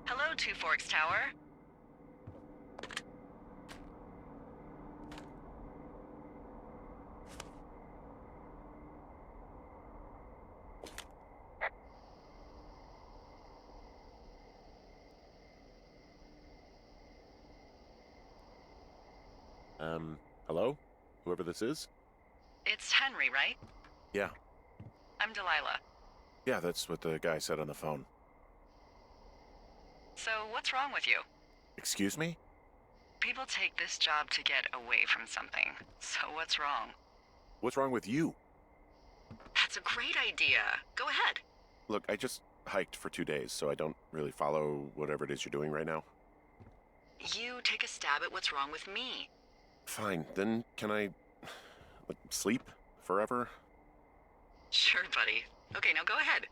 Hello, Two Forks Tower. Hello? Whoever this is? It's Henry, right? Yeah. I'm Delilah. Yeah, that's what the guy said on the phone. So, what's wrong with you? Excuse me? People take this job to get away from something. So, what's wrong? What's wrong with you? That's a great idea. Go ahead. Look, I just hiked for 2 days, so I don't really follow whatever it is you're doing right now. You take a stab at what's wrong with me. Fine, then can I, sleep forever? Sure, buddy. Okay, now go ahead.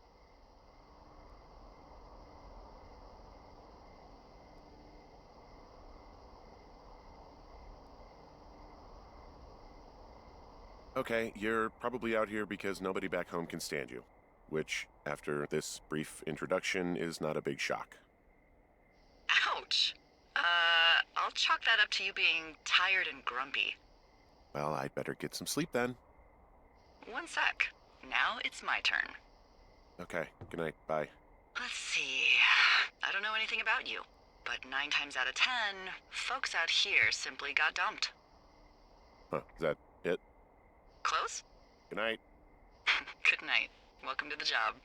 Okay, you're probably out here because nobody back home can stand you. Which, after this brief introduction, is not a big shock. Ouch. I'll chalk that up to you being tired and grumpy. Well, I'd better get some sleep then. One sec. Now it's my turn. Okay, good night, bye. Let's see. I don't know anything about you, but 9 times out of 10, folks out here simply got dumped. Huh, is that it? Close? Good night. Good night. Welcome to the job.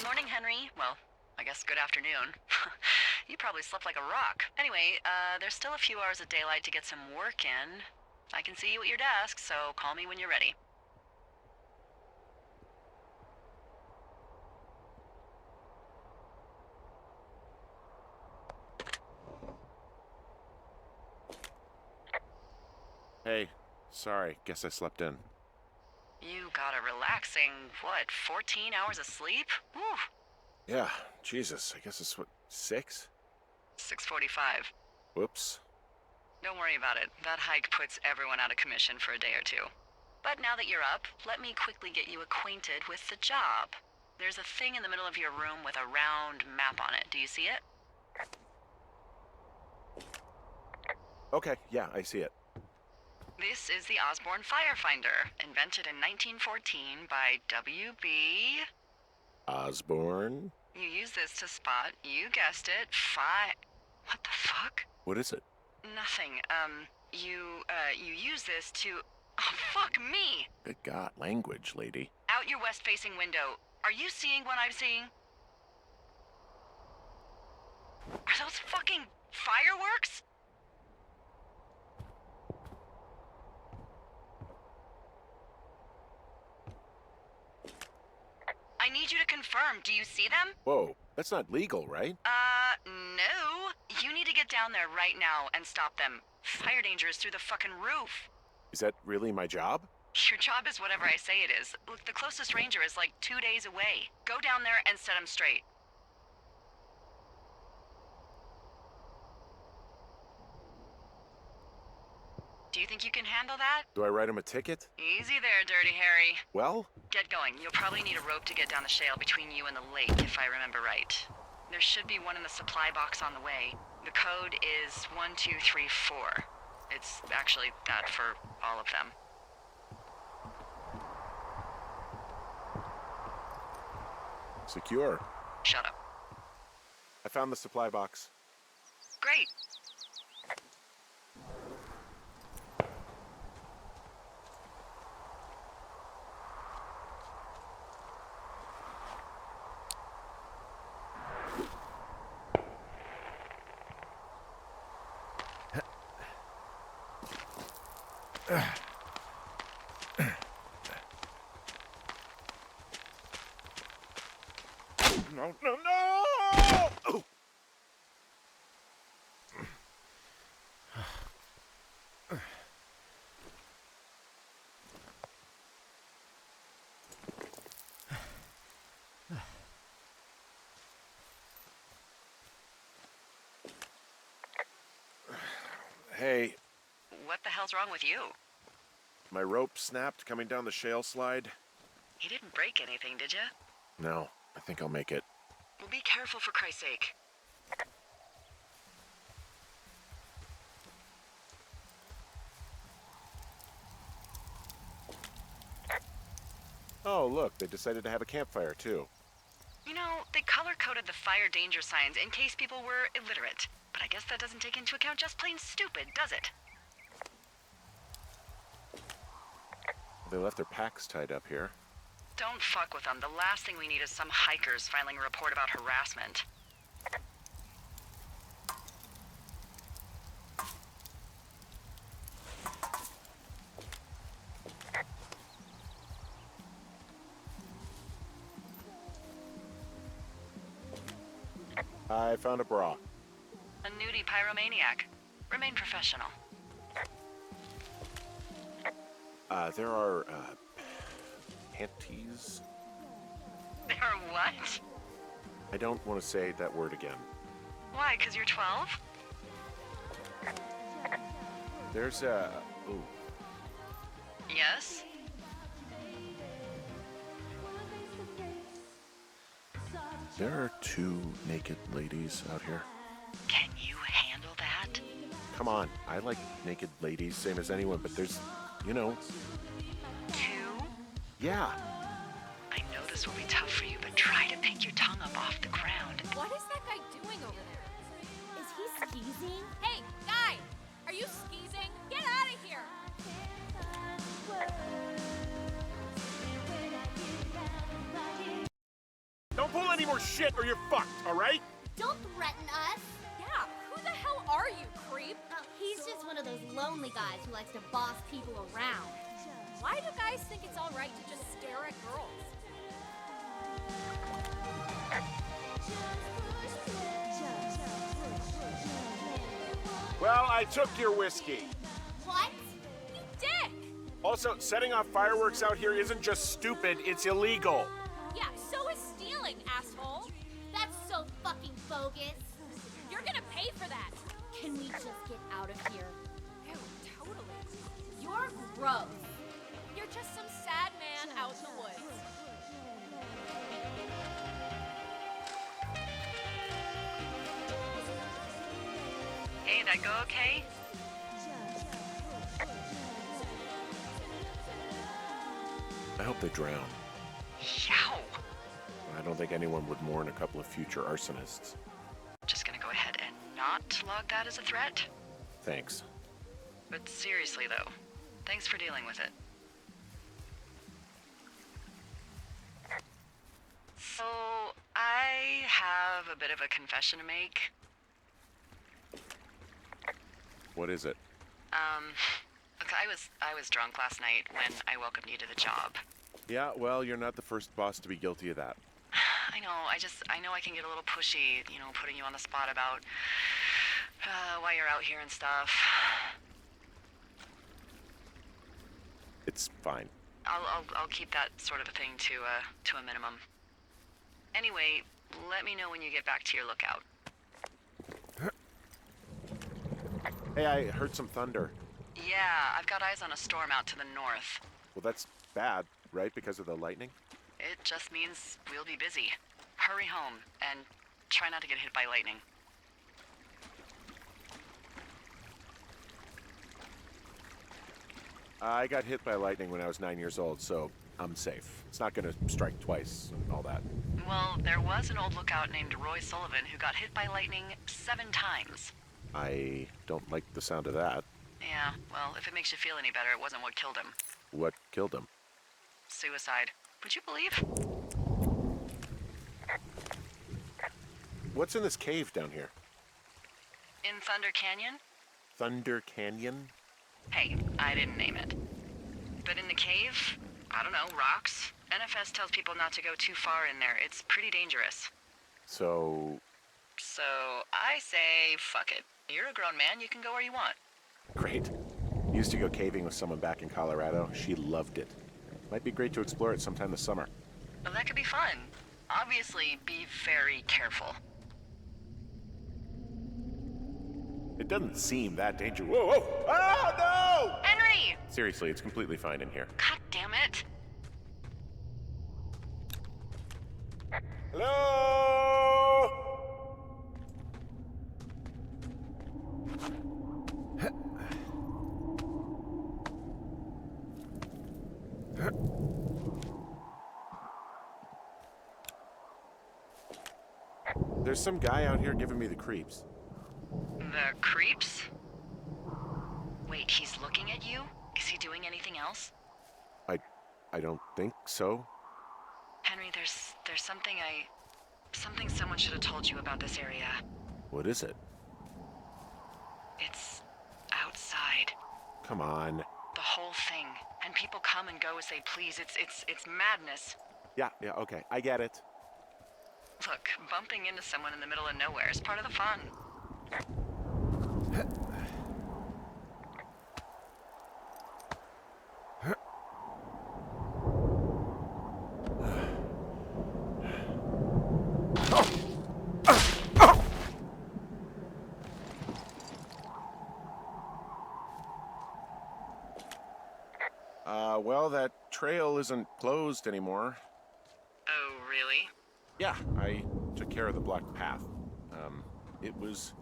Morning, Henry. Well, I guess good afternoon. You probably slept like a rock. Anyway, there's still a few hours of daylight to get some work in. I can see you at your desk, so call me when you're ready. Hey, sorry, guess I slept in. You got a relaxing, 14 hours of sleep? Whew. Yeah, Jesus, I guess it's 6? 6:45. Whoops. Don't worry about it. That hike puts everyone out of commission for a day or two. But now that you're up, let me quickly get you acquainted with the job. There's a thing in the middle of your room with a round map on it. Do you see it? Okay, yeah, I see it. This is the Osborne Firefinder, invented in 1914 by W.B. Osborne? You use this to spot, you guessed it, What the fuck? What is it? Nothing. You use this to... Oh, fuck me! Good God, language, lady. Out your west-facing window. Are you seeing what I'm seeing? Are those fucking fireworks? I need you to confirm. Do you see them? Whoa, that's not legal, right? No. You need to get down there right now and stop them. Fire danger is through the fucking roof. Is that really my job? Your job is whatever I say it is. Look, the closest ranger is like 2 days away. Go down there and set him straight. Do you think you can handle that? Do I write him a ticket? Easy there, Dirty Harry. Well? Get going. You'll probably need a rope to get down the shale between you and the lake, if I remember right. There should be one in the supply box on the way. The code is 1234. It's actually that for all of them. Secure. Shut up. I found the supply box. Great. No, no, no! Oh. Hey, What the hell's wrong with you? my rope snapped coming down the shale slide. You didn't break anything, did you? No, I think I'll make it. Well, be careful for Christ's sake. Oh, look, they decided to have a campfire, too. You know, they color-coded the fire danger signs in case people were illiterate. But I guess that doesn't take into account just plain stupid, does it? They left their packs tied up here. Don't fuck with them. The last thing we need is some hikers filing a report about harassment. I found a bra. A nudie pyromaniac. Remain professional. There are, panties? There are what? I don't want to say that word again. Why, 'cause you're 12? There's a... Ooh. Yes? There are 2 naked ladies out here. Can you handle that? Come on, I like naked ladies, same as anyone, but there's, you know... 2? Yeah. I know this will be tough for you, but try to pick your tongue up off the ground. What is that guy doing over there? Is he skeezing? Hey, guy! Are you skeezing? Get out of here! Don't pull any more shit or you're fucked, alright? Don't threaten us. Yeah, who the hell are you, creep? He's just one of those lonely guys who likes to boss people around. Why do guys think it's alright to just stare at girls? Well, I took your whiskey. What? You dick! Also, setting off fireworks out here isn't just stupid, it's illegal. Yeah, so is stealing, asshole! That's so fucking bogus. You're gonna pay for that! Can we just get out of here? Ew, totally. You're gross. You're just some sad man out in the woods. Hey, that go okay? I hope they drown. Yow! I don't think anyone would mourn a couple of future arsonists. Just gonna go ahead and not log that as a threat. Thanks. But seriously, though, thanks for dealing with it. So, I have a bit of a confession to make. What is it? Look, I was drunk last night when I welcomed you to the job. Yeah, well, you're not the first boss to be guilty of that. I know, I know I can get a little pushy, you know, putting you on the spot about why you're out here and stuff. It's fine. I'll keep that sort of a thing to a minimum. Anyway, let me know when you get back to your lookout. Hey, I heard some thunder. Yeah, I've got eyes on a storm out to the north. Well, that's bad, right? Because of the lightning? It just means we'll be busy. Hurry home and try not to get hit by lightning. I got hit by lightning when I was 9 years old, so I'm safe. It's not gonna strike twice and all that. Well, there was an old lookout named Roy Sullivan who got hit by lightning 7 times. I don't like the sound of that. Yeah, well, if it makes you feel any better, it wasn't what killed him. What killed him? Suicide. Would you believe? What's in this cave down here? In Thunder Canyon? Thunder Canyon? Hey, I didn't name it. But in the cave, I don't know, rocks? NFS tells people not to go too far in there. It's pretty dangerous. So, So I say, fuck it. You're a grown man, you can go where you want. great. Used to go caving with someone back in Colorado. She loved it. Might be great to explore it sometime this summer. Well, that could be fun. Obviously, be very careful. doesn't seem that dangerous. Whoa, whoa! Ah, no! Henry! Seriously, it's completely fine in here. God damn it. Hello? There's some guy out here giving me the creeps. The creeps? Wait, he's looking at you? Is he doing anything else? I don't think so. Henry, there's something someone should have told you about this area. What is it? It's outside. Come on. The whole thing. And people come and go as they please. It's madness. Yeah, okay, I get it. Look, bumping into someone in the middle of nowhere is part of the fun. Well, that trail isn't closed anymore. Oh, really? Yeah, I took care of the blocked path. It was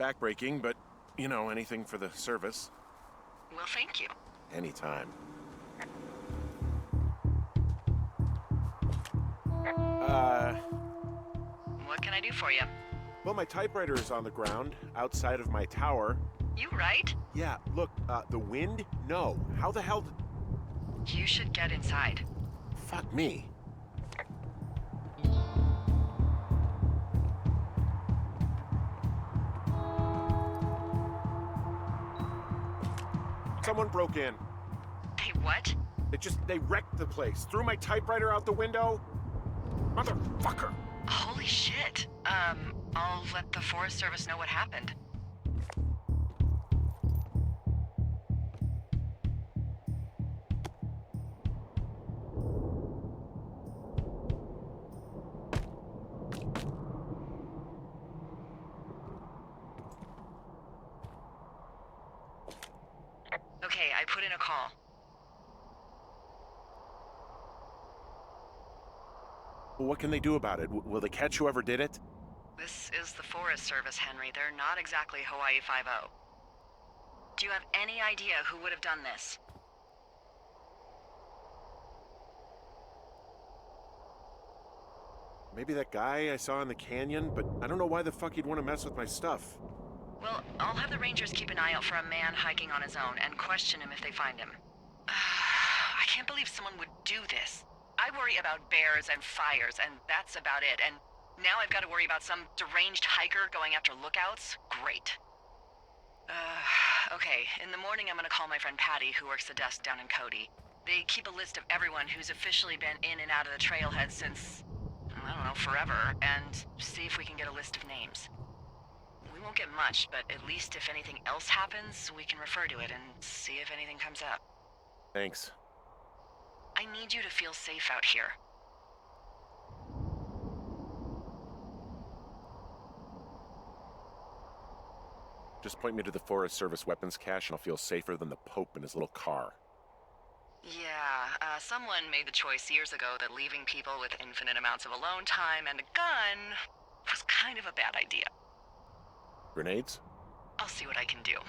backbreaking, but, you know, anything for the service. Well, thank you. Anytime. What can I do for you? Well, my typewriter is on the ground, outside of my tower. You right? Yeah, look, the wind? No. How the hell did... You should get inside. Fuck me. Someone broke in. Hey, what? They wrecked the place. Threw my typewriter out the window. Motherfucker. Holy shit. I'll let the Forest Service know what happened. Okay, I put in a call. What can they do about it? Will they catch whoever did it? This is the Forest Service, Henry. They're not exactly Hawaii Five-0. Do you have any idea who would have done this? Maybe that guy I saw in the canyon, but I don't know why the fuck he'd want to mess with my stuff. Well, I'll have the Rangers keep an eye out for a man hiking on his own and question him if they find him. I can't believe someone would do this. I worry about bears and fires, and that's about it. And now I've got to worry about some deranged hiker going after lookouts? Great. Okay, in the morning I'm gonna call my friend Patty, who works the desk down in Cody. They keep a list of everyone who's officially been in and out of the trailhead since, I don't know, forever, and see if we can get a list of names. We won't get much, but at least if anything else happens, we can refer to it and see if anything comes up. Thanks. I need you to feel safe out here. Just point me to the Forest Service weapons cache and I'll feel safer than the Pope in his little car. Yeah, someone made the choice years ago that leaving people with infinite amounts of alone time and a gun was kind of a bad idea. Grenades? I'll see what I can do.